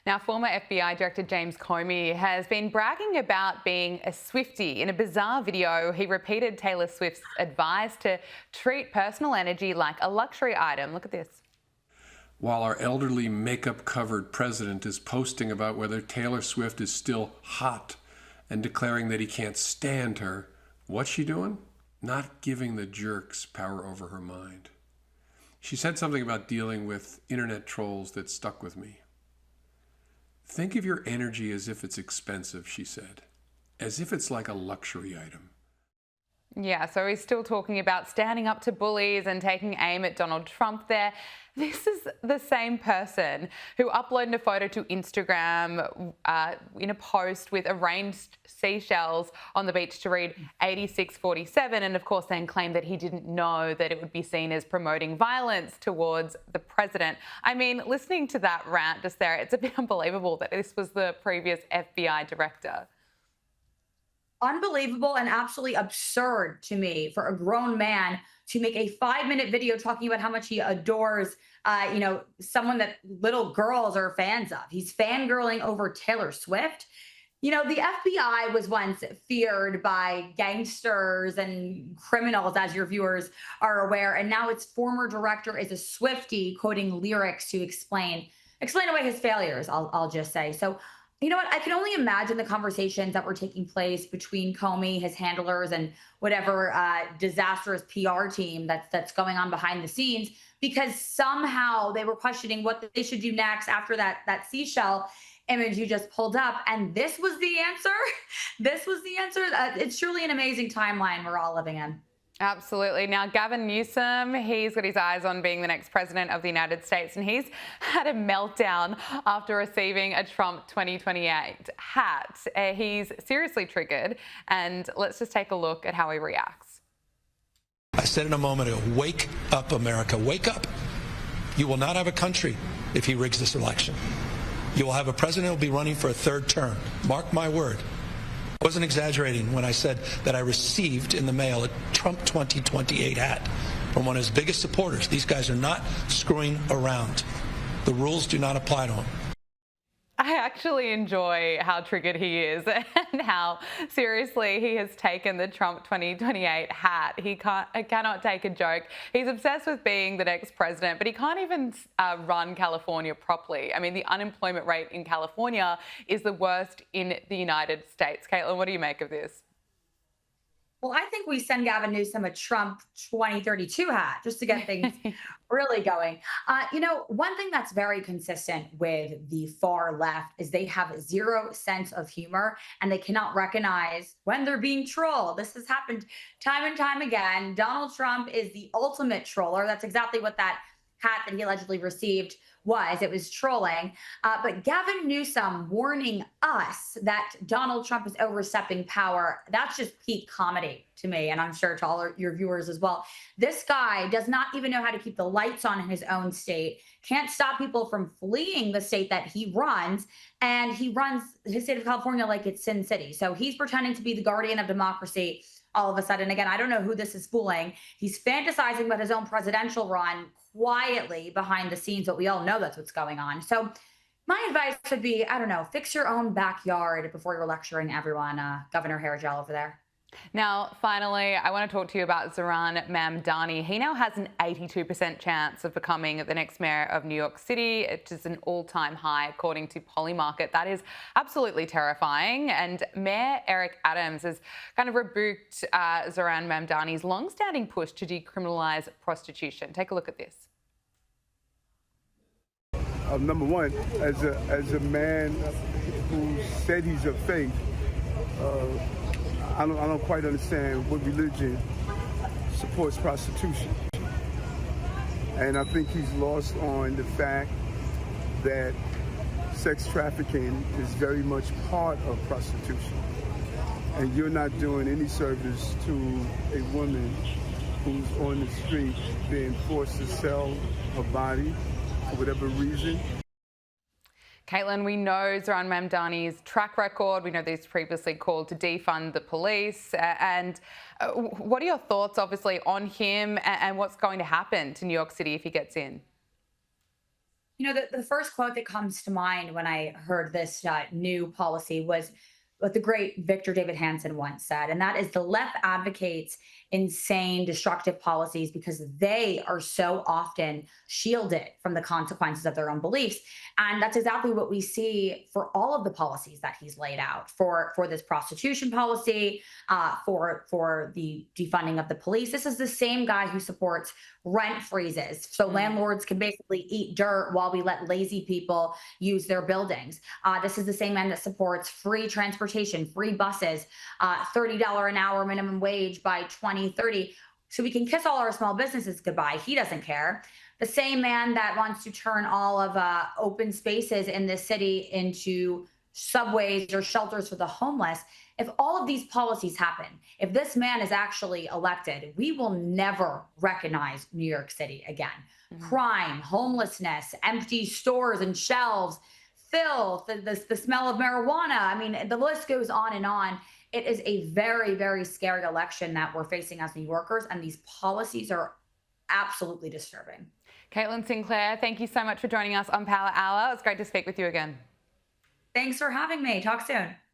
Now, former FBI Director James Comey has been bragging about being a swiftie. In a bizarre video, he repeated Taylor Swift's advice to treat personal energy like a luxury item. Look at this. While our elderly makeup-covered president is posting about whether Taylor Swift is still hot and declaring that he can't stand her, what's she doing? Not giving the jerks power over her mind. She said something about dealing with internet trolls that stuck with me. Think of your energy as if it's expensive, she said, as if it's like a luxury item. Yeah, so he's still talking about standing up to bullies and taking aim at Donald Trump there. This is the same person who uploaded a photo to Instagram in a post with arranged seashells on the beach to read 8647, and of course then claimed that he didn't know that it would be seen as promoting violence towards the president. I mean, listening to that rant just there, it's a bit unbelievable that this was the previous FBI director. Unbelievable and absolutely absurd to me for a grown man to make a 5-minute video talking about how much he adores, someone that little girls are fans of. He's fangirling over Taylor Swift. The FBI was once feared by gangsters and criminals, as your viewers are aware, and now its former director is a Swiftie quoting lyrics to explain away his failures, I'll just say. So, you know what? I can only imagine the conversations that were taking place between Comey, his handlers, and whatever disastrous PR team that's going on behind the scenes, because somehow they were questioning what they should do next after that seashell image you just pulled up. And this was the answer. This was the answer. It's truly an amazing timeline we're all living in. Absolutely. Now, Gavin Newsom, he's got his eyes on being the next president of the United States, and he's had a meltdown after receiving a Trump 2028 hat. He's seriously triggered, and let's just take a look at how he reacts. I said in a moment ago, wake up, America, wake up. You will not have a country if he rigs this election. You will have a president who will be running for a third term. Mark my word. I wasn't exaggerating when I said that I received in the mail a Trump 2028 hat from one of his biggest supporters. These guys are not screwing around. The rules do not apply to them. I actually enjoy how triggered he is and how seriously he has taken the Trump 2028 hat. He cannot take a joke. He's obsessed with being the next president, but he can't even run California properly. I mean, the unemployment rate in California is the worst in the United States. Caitlin, what do you make of this? Well, I think we send Gavin Newsom a Trump 2032 hat just to get things really going. One thing that's very consistent with the far left is they have zero sense of humor and they cannot recognize when they're being trolled. This has happened time and time again. Donald Trump is the ultimate troller. That's exactly what that hat that he allegedly received was. It was trolling. But Gavin Newsom warning us that Donald Trump is overstepping power, that's just peak comedy to me, and I'm sure to all your viewers as well. This guy does not even know how to keep the lights on in his own state, can't stop people from fleeing the state that he runs, and he runs his state of California like it's Sin City. So he's pretending to be the guardian of democracy all of a sudden. Again, I don't know who this is fooling. He's fantasizing about his own presidential run quietly behind the scenes, but we all know that's what's going on. So my advice would be, I don't know, fix your own backyard before you're lecturing everyone, Governor Hairgel over there. Now, finally, I want to talk to you about Zohran Mamdani. He now has an 82% chance of becoming the next mayor of New York City. It is an all-time high, according to Polymarket. That is absolutely terrifying. And Mayor Eric Adams has kind of rebuked Zohran Mamdani's long-standing push to decriminalize prostitution. Take a look at this. Number one, as a man who said he's of faith, I don't quite understand what religion supports prostitution. And I think he's lost on the fact that sex trafficking is very much part of prostitution. And you're not doing any service to a woman who's on the street being forced to sell her body for whatever reason. Caitlin, we know Zohran Mamdani's track record. We know that he's previously called to defund the police. And what are your thoughts, obviously, on him and what's going to happen to New York City if he gets in? The first quote that comes to mind when I heard this new policy was what the great Victor David Hansen once said, and that is the left advocates insane, destructive policies because they are so often shielded from the consequences of their own beliefs. And that's exactly what we see for all of the policies that he's laid out for this prostitution policy, for the defunding of the police. This is the same guy who supports rent freezes, so landlords can basically eat dirt while we let lazy people use their buildings. This is the same man that supports free transportation, free buses, $30 an hour minimum wage by 2030, so we can kiss all our small businesses goodbye. He doesn't care. The same man that wants to turn all of open spaces in this city into subways or shelters for the homeless. If all of these policies happen, if this man is actually elected, we will never recognize New York City again. Crime, homelessness, empty stores and shelves, filth, the smell of marijuana. I mean, the list goes on and on. It is a very, very scary election that we're facing as New Yorkers, and these policies are absolutely disturbing. Caitlin Sinclair, thank you so much for joining us on Power Hour. It's great to speak with you again. Thanks for having me. Talk soon.